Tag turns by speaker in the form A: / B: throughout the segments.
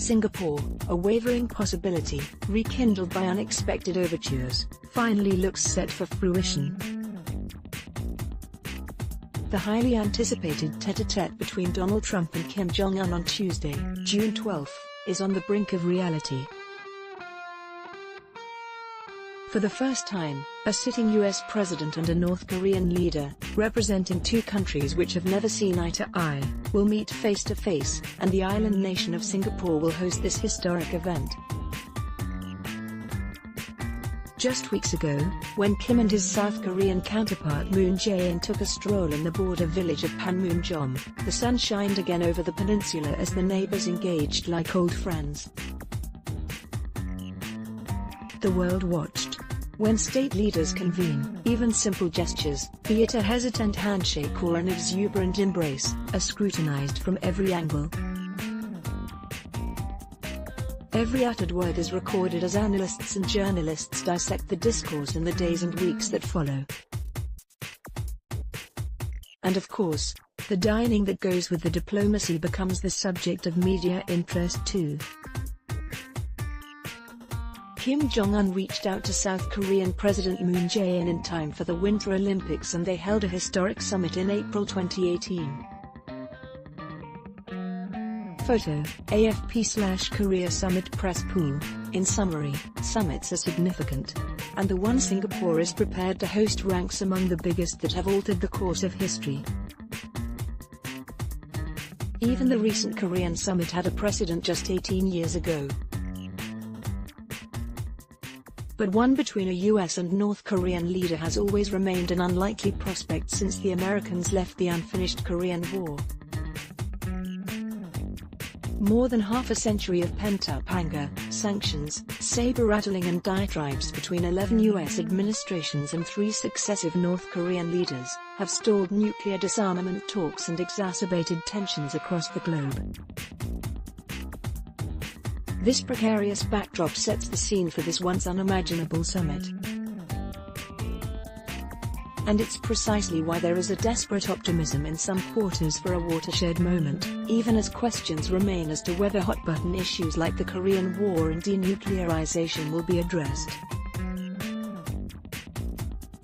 A: Singapore, a wavering possibility, rekindled by unexpected overtures, finally looks set for fruition. The highly anticipated tête-à-tête between Donald Trump and Kim Jong-un on Tuesday, June 12, is on the brink of reality. For the first time, a sitting US president and a North Korean leader, representing two countries which have never seen eye to eye, will meet face to face, and the island nation of Singapore will host this historic event. Just weeks ago, when Kim and his South Korean counterpart Moon Jae-in took a stroll in the border village of Panmunjom, the sun shined again over the peninsula as the neighbors engaged like old friends. The world watched. When state leaders convene, even simple gestures, be it a hesitant handshake or an exuberant embrace, are scrutinized from every angle. Every uttered word is recorded as analysts and journalists dissect the discourse in the days and weeks that follow. And of course, the dining that goes with the diplomacy becomes the subject of media interest too. Kim Jong-un reached out to South Korean President Moon Jae-in in time for the Winter Olympics, and they held a historic summit in April 2018. Photo, AFP/Korea Summit Press Pool. In summary, summits are significant. And the one Singapore is prepared to host ranks among the biggest that have altered the course of history. Even the recent Korean summit had a precedent just 18 years ago. But one between a US and North Korean leader has always remained an unlikely prospect since the Americans left the unfinished Korean War. More than half a century of pent-up anger, sanctions, saber-rattling and diatribes between 11 US administrations and 3 successive North Korean leaders, have stalled nuclear disarmament talks and exacerbated tensions across the globe. This precarious backdrop sets the scene for this once unimaginable summit. And it's precisely why there is a desperate optimism in some quarters for a watershed moment, even as questions remain as to whether hot-button issues like the Korean War and denuclearization will be addressed.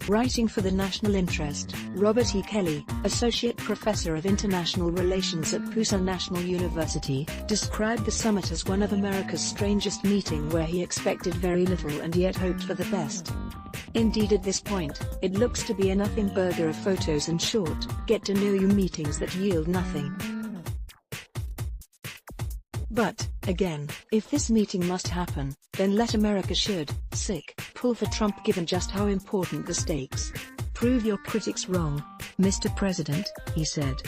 A: Writing for the National Interest, Robert E. Kelly, Associate Professor of International Relations at Pusan National University, described the summit as one of America's strangest meetings, where he expected very little and yet hoped for the best. Indeed, at this point, it looks to be a nothing burger of photos and short, get-to-know-you meetings that yield nothing. But, again, if this meeting must happen, then let America pull for Trump, given just how important the stakes. Prove your critics wrong, Mr. President, he said.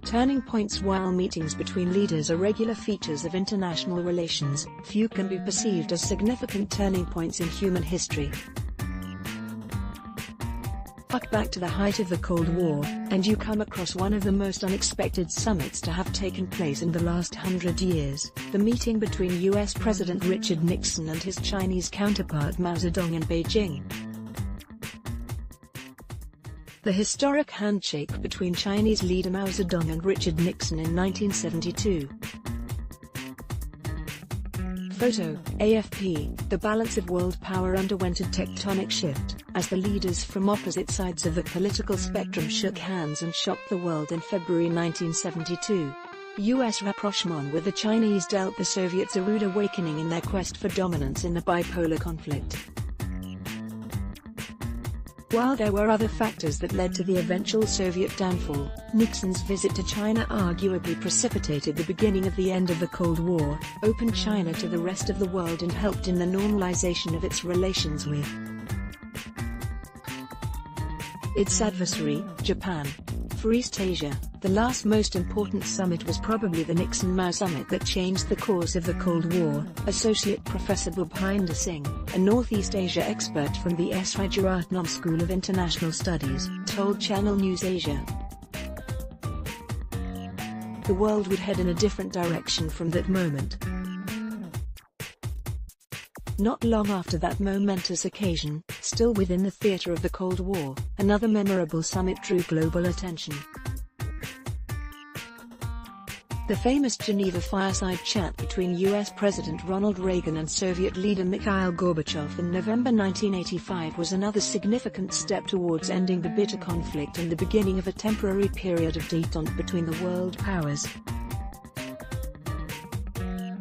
A: Turning points. While meetings between leaders are regular features of international relations, few can be perceived as significant turning points in human history. Look back to the height of the Cold War, and you come across one of the most unexpected summits to have taken place in the last 100 years, the meeting between US President Richard Nixon and his Chinese counterpart Mao Zedong in Beijing. The historic handshake between Chinese leader Mao Zedong and Richard Nixon in 1972. Photo, AFP. The balance of world power underwent a tectonic shift, as the leaders from opposite sides of the political spectrum shook hands and shocked the world in February 1972. US rapprochement with the Chinese dealt the Soviets a rude awakening in their quest for dominance in the bipolar conflict. While there were other factors that led to the eventual Soviet downfall, Nixon's visit to China arguably precipitated the beginning of the end of the Cold War, opened China to the rest of the world and helped in the normalization of its relations with its adversary, Japan. For East Asia, the last most important summit was probably the Nixon-Mao summit that changed the course of the Cold War, Associate Professor Bhupender Singh, a Northeast Asia expert from the S. Rajaratnam School of International Studies, told Channel News Asia. The world would head in a different direction from that moment. Not long after that momentous occasion, still within the theater of the Cold War, another memorable summit drew global attention. The famous Geneva fireside chat between U.S. President Ronald Reagan and Soviet leader Mikhail Gorbachev in November 1985 was another significant step towards ending the bitter conflict and the beginning of a temporary period of détente between the world powers.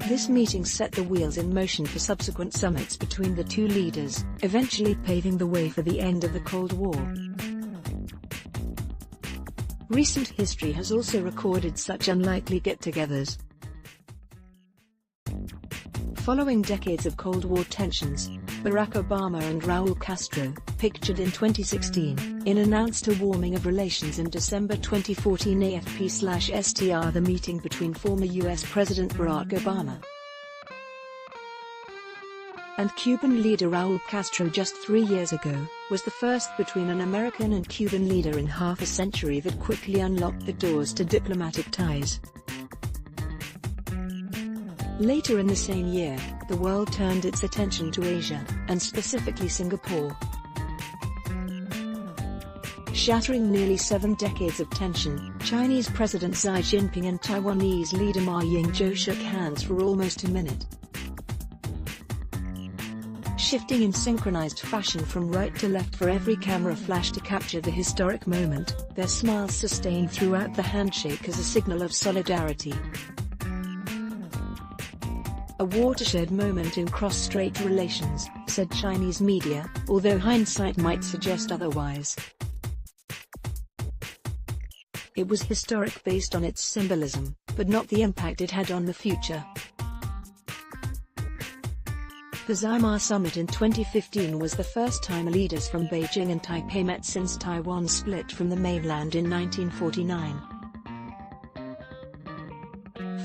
A: This meeting set the wheels in motion for subsequent summits between the two leaders, eventually paving the way for the end of the Cold War. Recent history has also recorded such unlikely get-togethers. Following decades of Cold War tensions, Barack Obama and Raul Castro, pictured in 2016, announced a warming of relations in December 2014. AFP/STR. The meeting between former U.S. President Barack Obama and Cuban leader Raul Castro just 3 years ago, was the first between an American and Cuban leader in half a century that quickly unlocked the doors to diplomatic ties. Later in the same year, the world turned its attention to Asia, and specifically Singapore. Shattering nearly 7 decades of tension, Chinese President Xi Jinping and Taiwanese leader Ma Ying-jeou shook hands for almost a minute. Shifting in synchronized fashion from right to left for every camera flash to capture the historic moment, their smiles sustained throughout the handshake as a signal of solidarity. A watershed moment in cross-strait relations, said Chinese media, although hindsight might suggest otherwise. It was historic based on its symbolism, but not the impact it had on the future. The Xi'an summit in 2015 was the first time leaders from Beijing and Taipei met since Taiwan split from the mainland in 1949.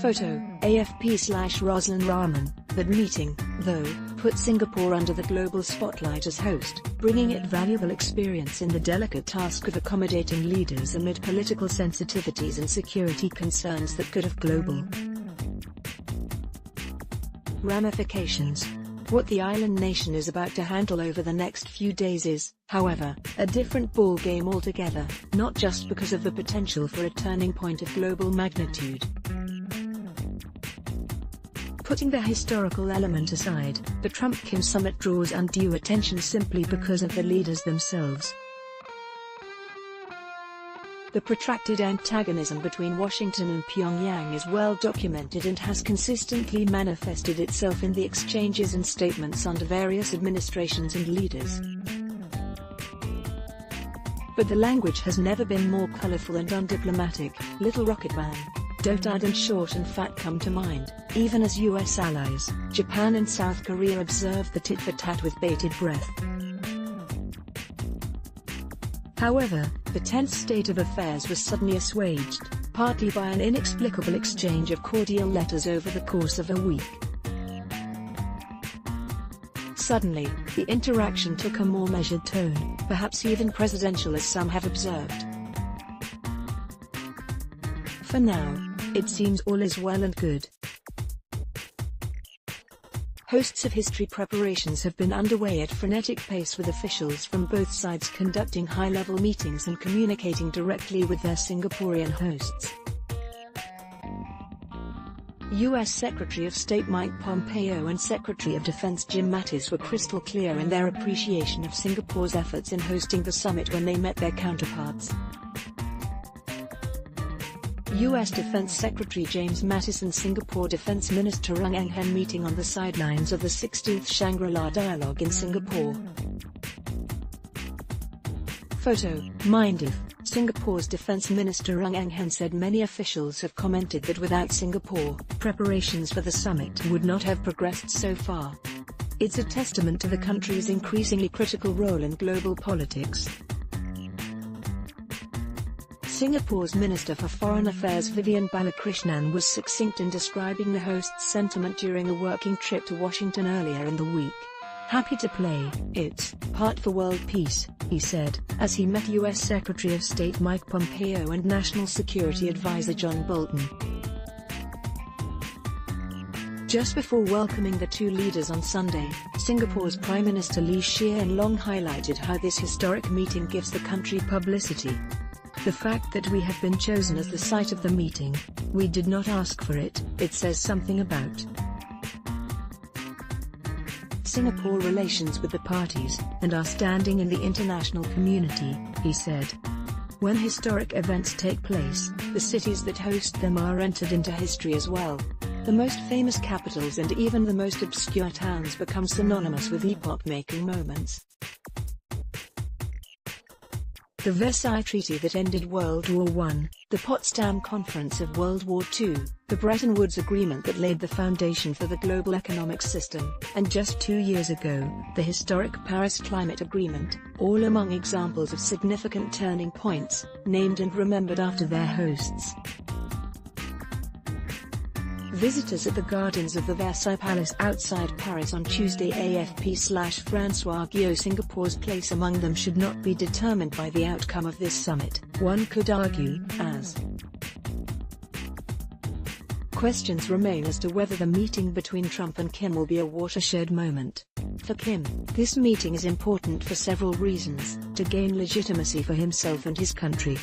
A: Photo, AFP/Rosalind Rahman. That meeting, though, put Singapore under the global spotlight as host, bringing it valuable experience in the delicate task of accommodating leaders amid political sensitivities and security concerns that could have global ramifications. What the island nation is about to handle over the next few days is, however, a different ballgame altogether, not just because of the potential for a turning point of global magnitude. Putting the historical element aside, the Trump-Kim summit draws undue attention simply because of the leaders themselves. The protracted antagonism between Washington and Pyongyang is well documented and has consistently manifested itself in the exchanges and statements under various administrations and leaders. But the language has never been more colorful and undiplomatic. Little Rocket Man, Dotard and Short and Fat come to mind, even as U.S. allies, Japan and South Korea observed the tit-for-tat with bated breath. However, the tense state of affairs was suddenly assuaged, partly by an inexplicable exchange of cordial letters over the course of a week. Suddenly, the interaction took a more measured tone, perhaps even presidential as some have observed. For now, it seems all is well and good. Hosts of history preparations have been underway at frenetic pace with officials from both sides conducting high-level meetings and communicating directly with their Singaporean hosts. U.S. Secretary of State Mike Pompeo and Secretary of Defense Jim Mattis were crystal clear in their appreciation of Singapore's efforts in hosting the summit when they met their counterparts. U.S. Defense Secretary James Mattis and Singapore Defense Minister Ng Eng Hen meeting on the sidelines of the 16th Shangri-La Dialogue in Singapore. Photo, Mind If, Singapore's Defense Minister Ng Eng Hen said many officials have commented that without Singapore, preparations for the summit would not have progressed so far. It's a testament to the country's increasingly critical role in global politics. Singapore's Minister for Foreign Affairs Vivian Balakrishnan was succinct in describing the host's sentiment during a working trip to Washington earlier in the week. "Happy to play, it's part for world peace," he said, as he met U.S. Secretary of State Mike Pompeo and National Security Advisor John Bolton. Just before welcoming the two leaders on Sunday, Singapore's Prime Minister Lee Hsien Loong highlighted how this historic meeting gives the country publicity. The fact that we have been chosen as the site of the meeting, we did not ask for it, it says something about Singapore relations with the parties, and our standing in the international community, he said. When historic events take place, the cities that host them are entered into history as well. The most famous capitals and even the most obscure towns become synonymous with epoch-making moments. The Versailles Treaty that ended World War I, the Potsdam Conference of World War II, the Bretton Woods Agreement that laid the foundation for the global economic system, and just 2 years ago, the historic Paris Climate Agreement, all among examples of significant turning points, named and remembered after their hosts. Visitors at the gardens of the Versailles Palace outside Paris on Tuesday AFP/François Guillot Singapore's place among them should not be determined by the outcome of this summit, one could argue, as questions remain as to whether the meeting between Trump and Kim will be a watershed moment. For Kim, this meeting is important for several reasons: to gain legitimacy for himself and his country.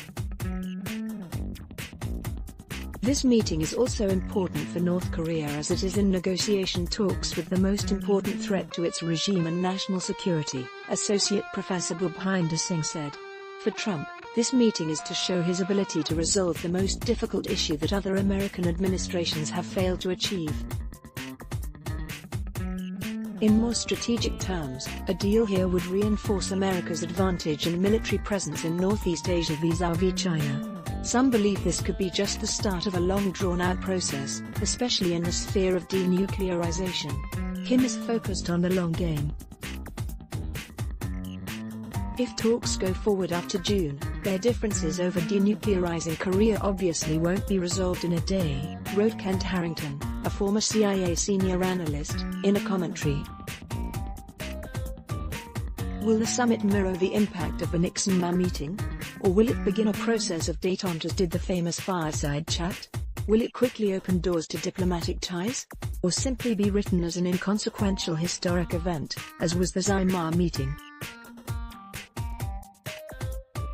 A: This meeting is also important for North Korea as it is in negotiation talks with the most important threat to its regime and national security, Associate Professor Bhupinder Singh said. For Trump, this meeting is to show his ability to resolve the most difficult issue that other American administrations have failed to achieve. In more strategic terms, a deal here would reinforce America's advantage and military presence in Northeast Asia vis-à-vis China. Some believe this could be just the start of a long drawn-out process, especially in the sphere of denuclearization. Kim is focused on the long game. If talks go forward after June, their differences over denuclearizing Korea obviously won't be resolved in a day, wrote Kent Harrington, a former CIA senior analyst, in a commentary. Will the summit mirror the impact of the Nixon-Ma meeting? Or will it begin a process of détente as did the famous fireside chat? Will it quickly open doors to diplomatic ties? Or simply be written as an inconsequential historic event, as was the Xi-Ma meeting?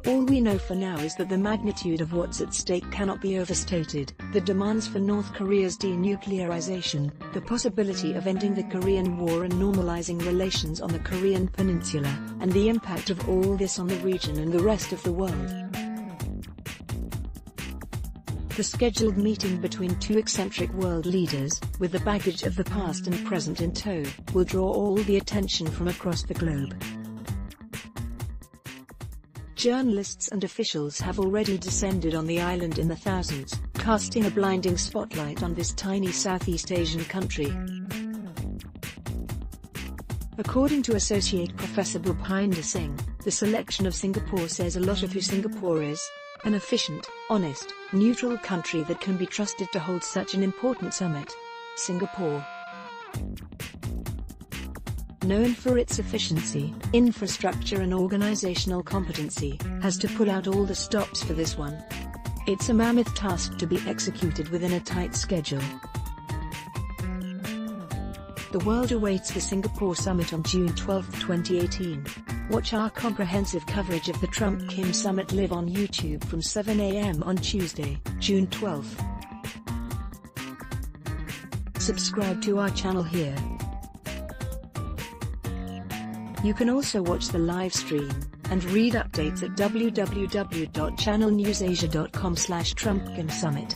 A: All we know for now is that the magnitude of what's at stake cannot be overstated: the demands for North Korea's denuclearization, the possibility of ending the Korean War and normalizing relations on the Korean Peninsula, and the impact of all this on the region and the rest of the world. The scheduled meeting between two eccentric world leaders, with the baggage of the past and present in tow, will draw all the attention from across the globe. Journalists and officials have already descended on the island in the thousands, casting a blinding spotlight on this tiny Southeast Asian country. According to Associate Professor Bhupinder Singh, the selection of Singapore says a lot of who Singapore is: an efficient, honest, neutral country that can be trusted to hold such an important summit. Singapore, known for its efficiency, infrastructure and organizational competency, has to pull out all the stops for this one. It's a mammoth task to be executed within a tight schedule. The world awaits the Singapore summit on June 12, 2018. Watch our comprehensive coverage of the Trump-Kim summit live on YouTube from 7 a.m. on Tuesday, June 12. Subscribe to our channel here. You can also watch the live stream and read updates at www.channelnewsasia.com/TrumpKim Summit.